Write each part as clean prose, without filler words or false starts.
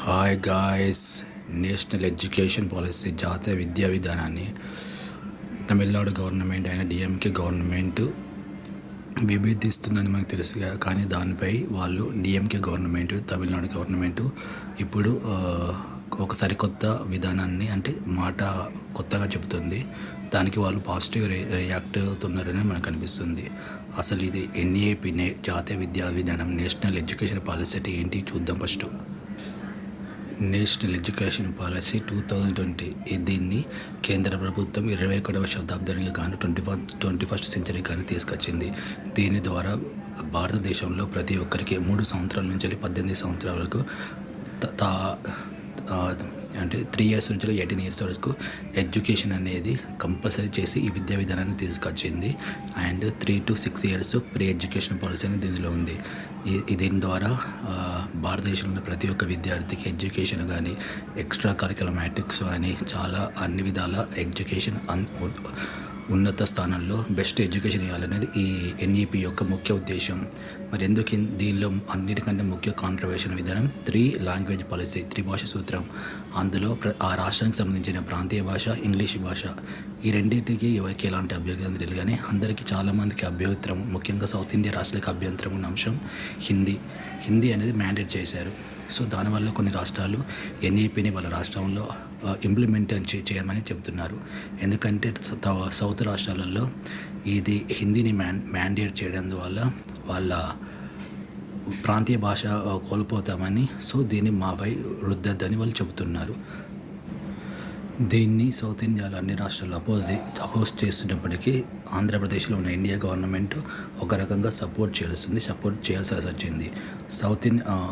Hi guys. National education policy జాతీయ విద్యా విధానాన్ని తమిళనాడు గవర్నమెంట్ అయిన డిఎంకే గవర్నమెంట్ విభేదిస్తుందని మనకు తెలుసుగా, కానీ దానిపై వాళ్ళు డిఎంకే గవర్నమెంట్ తమిళనాడు గవర్నమెంట్ ఇప్పుడు ఒక సరికొత్త విధానాన్ని అంటే మాట కొత్తగా చెబుతుంది. దానికి వాళ్ళు పాజిటివ్ రియాక్ట్ అవుతున్నారని మనకు అనిపిస్తుంది. అసలు ఇది ఎన్ఏపి జాతీయ విద్యా విధానం నేషనల్ ఎడ్యుకేషన్ పాలసీ అంటే ఏంటి చూద్దాం. ఫస్ట్ నేషనల్ ఎడ్యుకేషన్ పాలసీ 2020 దీన్ని కేంద్ర ప్రభుత్వం 21వ శతాబ్దానికి గాను 21st సెంచరీ కానీ తీసుకొచ్చింది. దీని ద్వారా భారతదేశంలో ప్రతి ఒక్కరికి 3 సంవత్సరాల నుంచి 18 సంవత్సరాల వరకు అంటే 3 years నుంచి 18 years వరకు ఎడ్యుకేషన్ అనేది కంపల్సరీ చేసి ఈ విద్యా విధానాన్ని తీసుకొచ్చింది. And 3 to 6 years pre education policy అనేది దీనిలో ఉంది. దీని ద్వారా భారతదేశంలో ప్రతి ఒక్క విద్యార్థికి ఎడ్యుకేషన్ కానీ ఎక్స్ట్రా కరికులర్ యాక్టివిటీస్ కానీ చాలా అన్ని విధాల ఎడ్యుకేషన్ ఉన్నత స్థానంలో బెస్ట్ ఎడ్యుకేషన్ ఇవ్వాలనేది ఈ ఎన్ఈపి యొక్క ముఖ్య ఉద్దేశం. మరి ఎందుకు దీనిలో అన్నిటికంటే ముఖ్య కాంట్రవర్షన్ విధానం 3 language పాలసీ, 3 భాష సూత్రం. అందులో ఆ రాష్ట్రానికి సంబంధించిన ప్రాంతీయ భాష, ఇంగ్లీష్ భాష, ఈ రెండింటికి ఎవరికి ఎలాంటి అభ్యంతరం తెలియదు. కానీ అందరికీ చాలామందికి అభ్యంతరం, ముఖ్యంగా సౌత్ ఇండియా రాష్ట్రాలకు అభ్యంతరం ఉన్న అంశం హిందీ అనేది మ్యాండేట్ చేశారు. సో దానివల్ల కొన్ని రాష్ట్రాలు ఎన్ఈపిని వాళ్ళ రాష్ట్రంలో ఇంప్లిమెంట్ చేయమని చెబుతున్నారు. ఎందుకంటే సౌత్ రాష్ట్రాలలో ఇది హిందీని మ్యాండేట్ చేయడం వల్ల వాళ్ళ ప్రాంతీయ భాష కోల్పోతామని, సో దీన్ని మాపై రుద్దద్దని వాళ్ళు చెబుతున్నారు. దీన్ని సౌత్ ఇండియాలో అన్ని రాష్ట్రాలు అపోజ్ చేస్తున్నప్పటికీ ఆంధ్రప్రదేశ్లో ఉన్న ఇండియా గవర్నమెంట్ ఒక రకంగా సపోర్ట్ చేయాల్సి వచ్చింది.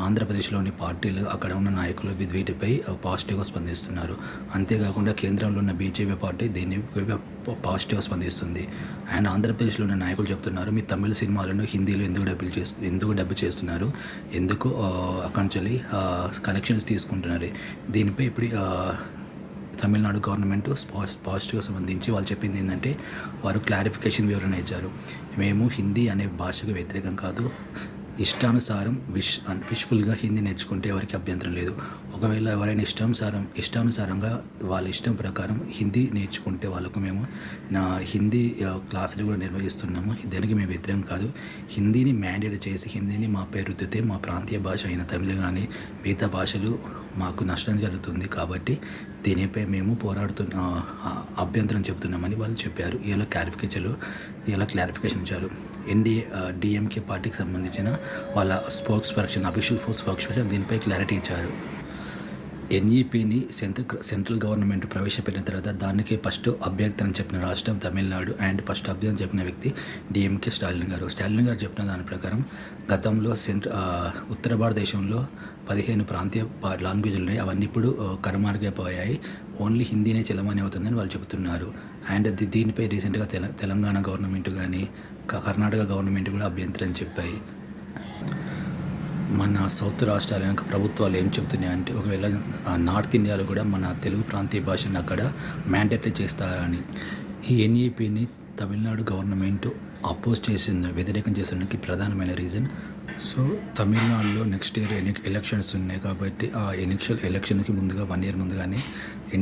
ఆంధ్రప్రదేశ్లోని పార్టీలు, అక్కడ ఉన్న నాయకులు వీటిపై పాజిటివ్గా స్పందిస్తున్నారు. అంతేకాకుండా కేంద్రంలో ఉన్న బీజేపీ పార్టీ దీన్ని పాజిటివ్గా స్పందిస్తుంది. అండ్ ఆంధ్రప్రదేశ్లో ఉన్న నాయకులు చెప్తున్నారు, మీ తమిళ సినిమాలను హిందీలో ఎందుకు డబ్బు చేస్తున్నారు, ఎందుకు అక్కడి నుంచి కలెక్షన్స్ తీసుకుంటున్నారు. దీనిపై ఇప్పుడు తమిళనాడు గవర్నమెంట్ పాజిటివ్గా సంబంధించి వాళ్ళు చెప్పింది ఏంటంటే, వారు క్లారిఫికేషన్ వివరణ ఇచ్చారు. మేము హిందీ అనే భాషకు వ్యతిరేకం కాదు, ఇష్టానుసారం విష్ఫుల్గా హిందీ నేర్చుకుంటే ఎవరికి అభ్యంతరం లేదు. ఒకవేళ ఎవరైనా ఇష్టానుసారంగా వాళ్ళ ఇష్టం ప్రకారం హిందీ నేర్చుకుంటే వాళ్ళకు మేము హిందీ క్లాసులు కూడా నిర్వహిస్తున్నాము. దానికి మేము వ్యతిరేకం కాదు. హిందీని మ్యాండేట్ చేసి హిందీని మాపై రుద్దితే మా ప్రాంతీయ భాష అయిన తమిళ కానీ మిగతా భాషలు మాకు నష్టం జరుగుతుంది. కాబట్టి దీనిపై మేము అభ్యంతరం చెబుతున్నామని వాళ్ళు చెప్పారు. ఇలా క్లారిఫికేషన్ ఇచ్చారు. డిఎంకే పార్టీకి సంబంధించిన వాళ్ళ అఫీషియల్ స్పోక్స్ పర్సన్ దీనిపై క్లారిటీ ఇచ్చారు. ఎన్ఈపిని సెంట్రల్ గవర్నమెంట్ ప్రవేశపెట్టిన తర్వాత దానికి ఫస్ట్ అభ్యంతరం చెప్పిన రాష్ట్రం తమిళనాడు. అండ్ ఫస్ట్ అభ్యంతరం చెప్పిన వ్యక్తి డిఎంకే స్టాలిన్ గారు చెప్పిన దాని ప్రకారం గతంలో ఉత్తర భారతదేశంలో 15 ప్రాంతీయ లాంగ్వేజ్లు ఉన్నాయి. అవన్నీ ఇప్పుడు కనుమరుగైపోయాయి. ఓన్లీ హిందీనే చెల్లమని అవుతుందని వాళ్ళు చెబుతున్నారు. అండ్ దీనిపై రీసెంట్గా తెలంగాణ గవర్నమెంట్ కానీ కర్ణాటక గవర్నమెంట్ కూడా అభ్యంతరం చెప్పాయి. మన సౌత్ రాష్ట్రాల ప్రభుత్వాలు ఏం చెబుతున్నాయంటే, ఒకవేళ నార్త్ ఇండియాలో కూడా మన తెలుగు ప్రాంతీయ భాషను అక్కడ మ్యాండేటరీ చేస్తారని. ఈ ఎన్ఈపిని తమిళనాడు గవర్నమెంట్ వ్యతిరేకం చేసడానికి ప్రధానమైన రీజన్, సో తమిళనాడులో నెక్స్ట్ ఇయర్ ఎలక్షన్స్ ఉన్నాయి కాబట్టి ఆ ఎలక్షన్కి ముందుగా 1 year ముందుగానే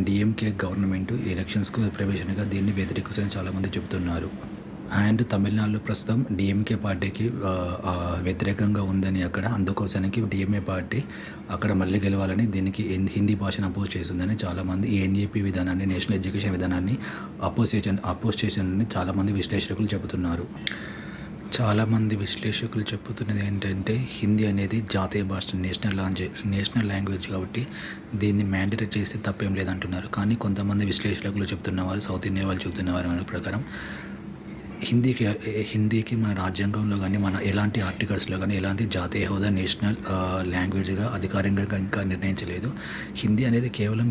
డిఎంకే గవర్నమెంట్ ఎలక్షన్స్కు ప్రవేశంగా దీన్ని వ్యతిరేకిస్తారని చాలామంది చెబుతున్నారు. అండ్ తమిళనాడులో ప్రస్తుతం డిఎంకే పార్టీకి వ్యతిరేకంగా ఉందని అక్కడ, అందుకోసానికి డిఎంఏ పార్టీ అక్కడ మళ్ళీ గెలవాలని దీనికి హిందీ భాషను అపోజ్ చేస్తుందని చాలామంది ఈ ఎన్ఈపి విధానాన్ని, నేషనల్ ఎడ్యుకేషన్ విధానాన్ని అపోజ్ చేసిందని చాలామంది విశ్లేషకులు చెబుతున్నారు. చాలామంది విశ్లేషకులు చెబుతున్నది ఏంటంటే, హిందీ అనేది జాతీయ భాష, నేషనల్ లాంగ్వేజ్ కాబట్టి దీన్ని మ్యాండేటరీ చేస్తే తప్పేం లేదంటున్నారు. కానీ కొంతమంది విశ్లేషకులు చెబుతున్నవారు, సౌత్ ఇండియా వాళ్ళు చెబుతున్నవారు ప్రకారం హిందీకి మన రాజ్యాంగంలో కానీ మన ఎలాంటి ఆర్టికల్స్లో కానీ ఎలాంటి జాతీయ హోదా, నేషనల్ లాంగ్వేజ్గా అధికారికంగా ఇంకా నిర్ణయించలేదు. హిందీ అనేది కేవలం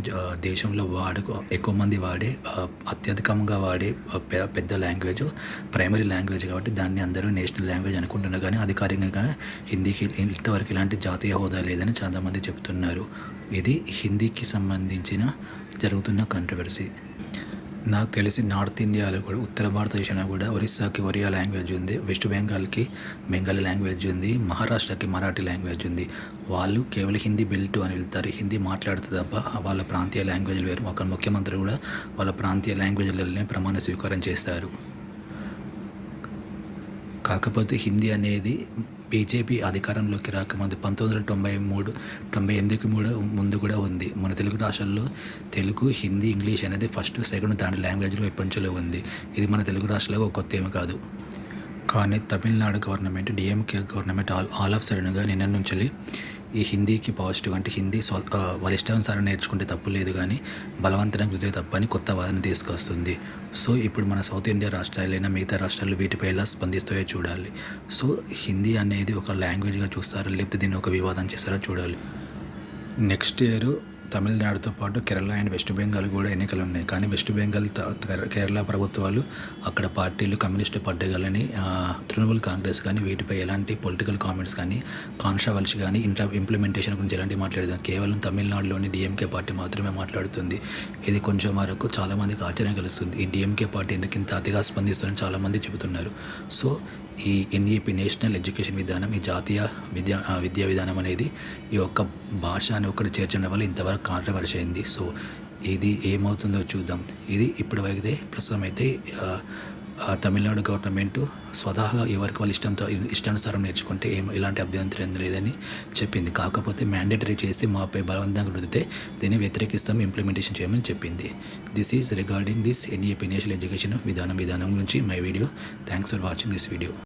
దేశంలో ఎక్కువ మంది వాడే, అత్యధికంగా వాడే పెద్ద లాంగ్వేజ్, ప్రైమరీ లాంగ్వేజ్ కాబట్టి దాన్ని అందరూ నేషనల్ లాంగ్వేజ్ అనుకుంటున్నారు. కానీ అధికారికంగా హిందీకి ఇంతవరకు ఇలాంటి జాతీయ హోదా లేదని చాలామంది చెబుతున్నారు. ఇది హిందీకి సంబంధించిన జరుగుతున్న కాంట్రవర్సీ. నాకు తెలిసి నార్త్ ఇండియాలో కూడా ఉత్తర భారతదేశంలో కూడా ఒరిస్సాకి ఒరియా లాంగ్వేజ్ ఉంది, వెస్ట్ బెంగాల్కి బెంగాలీ లాంగ్వేజ్ ఉంది, మహారాష్ట్రకి మరాఠీ లాంగ్వేజ్ ఉంది. వాళ్ళు కేవలం హిందీ బెల్ట్ అని వెళ్తారు, హిందీ మాట్లాడితే తప్ప వాళ్ళ ప్రాంతీయ లాంగ్వేజ్లు వేరు. ఒక ముఖ్యమంత్రి కూడా వాళ్ళ ప్రాంతీయ లాంగ్వేజ్లలోనే ప్రమాణ స్వీకారం చేస్తారు. కాకపోతే హిందీ అనేది బీజేపీ అధికారంలోకి రాకముందు 1993-98కి ముందు కూడా ఉంది. మన తెలుగు రాష్ట్రాల్లో తెలుగు, హిందీ, ఇంగ్లీష్ అనేది ఫస్ట్, సెకండ్, థర్డ్ లాంగ్వేజ్లో ఎప్పటినుంచో ఉంది. ఇది మన తెలుగు రాష్ట్రాలకు ఒక కొత్త ఏమి కాదు. కానీ Tamil Nadu government, DMK government all of సడన్గా నిన్న నుంచి ఈ హిందీకి పాజిటివ్, అంటే హిందీ వాళ్ళ ఇష్టానుసారం నేర్చుకుంటే తప్పు లేదు, కానీ బలవంతంగా కృతే తప్పని కొత్త వాదన తీసుకొస్తుంది. సో ఇప్పుడు మన సౌత్ ఇండియా రాష్ట్రాలైనా మిగతా రాష్ట్రాలు వీటిపై ఎలా స్పందిస్తాయో చూడాలి. సో హిందీ అనేది ఒక లాంగ్వేజ్గా చూస్తారా, లేకపోతే దీన్ని ఒక వివాదం చేస్తారో చూడాలి. నెక్స్ట్ ఇయర్ తమిళనాడుతో పాటు కేరళ అండ్ వెస్ట్ బెంగాల్ కూడా ఎన్నికలు ఉన్నాయి. కానీ వెస్ట్ బెంగాల్, కేరళ ప్రభుత్వాలు, అక్కడ పార్టీలు, కమ్యూనిస్టు పార్టీలని, తృణమూల్ కాంగ్రెస్ కానీ వీటిపై ఎలాంటి పొలిటికల్ కామెంట్స్ కానీ, కాంట్రవర్సీ కానీ, ఇంప్లిమెంటేషన్ గురించి ఎలాంటి మాట్లాడదాం. కేవలం తమిళనాడులోని డిఎంకే పార్టీ మాత్రమే మాట్లాడుతుంది. ఇది కొంచెం వరకు చాలామందికి ఆశ్చర్యం కలుస్తుంది. ఈ డిఎంకే పార్టీ ఎందుకు ఇంత అతిగా స్పందిస్తుందని చాలామంది చెబుతున్నారు. సో ఈ ఎన్ఈపీ, నేషనల్ ఎడ్యుకేషన్ విధానం, ఈ జాతీయ విద్యా విధానం అనేది ఈ ఒక్క భాష అని ఒకటి చేర్చడం వల్ల ఇంతవరకు కాంట్రవర్సీ అయింది. సో ఇది ఏమవుతుందో చూద్దాం. ఇది ఇప్పటివరకైతే ప్రస్తుతం అయితే తమిళనాడు గవర్నమెంట్ స్వతహాగా ఎవరికి వాళ్ళు ఇష్టానుసారం నేర్చుకుంటే ఎలాంటి అభ్యంతరం లేదని చెప్పింది. కాకపోతే మ్యాండేటరీ చేసి మాపై బలవంతంగా రుద్దితే దీన్ని వ్యతిరేకిస్తాం, ఇంప్లిమెంటేషన్ చేయమని చెప్పింది. This is regarding this NEP, national education విధానం గురించి my video. Thanks for watching this video.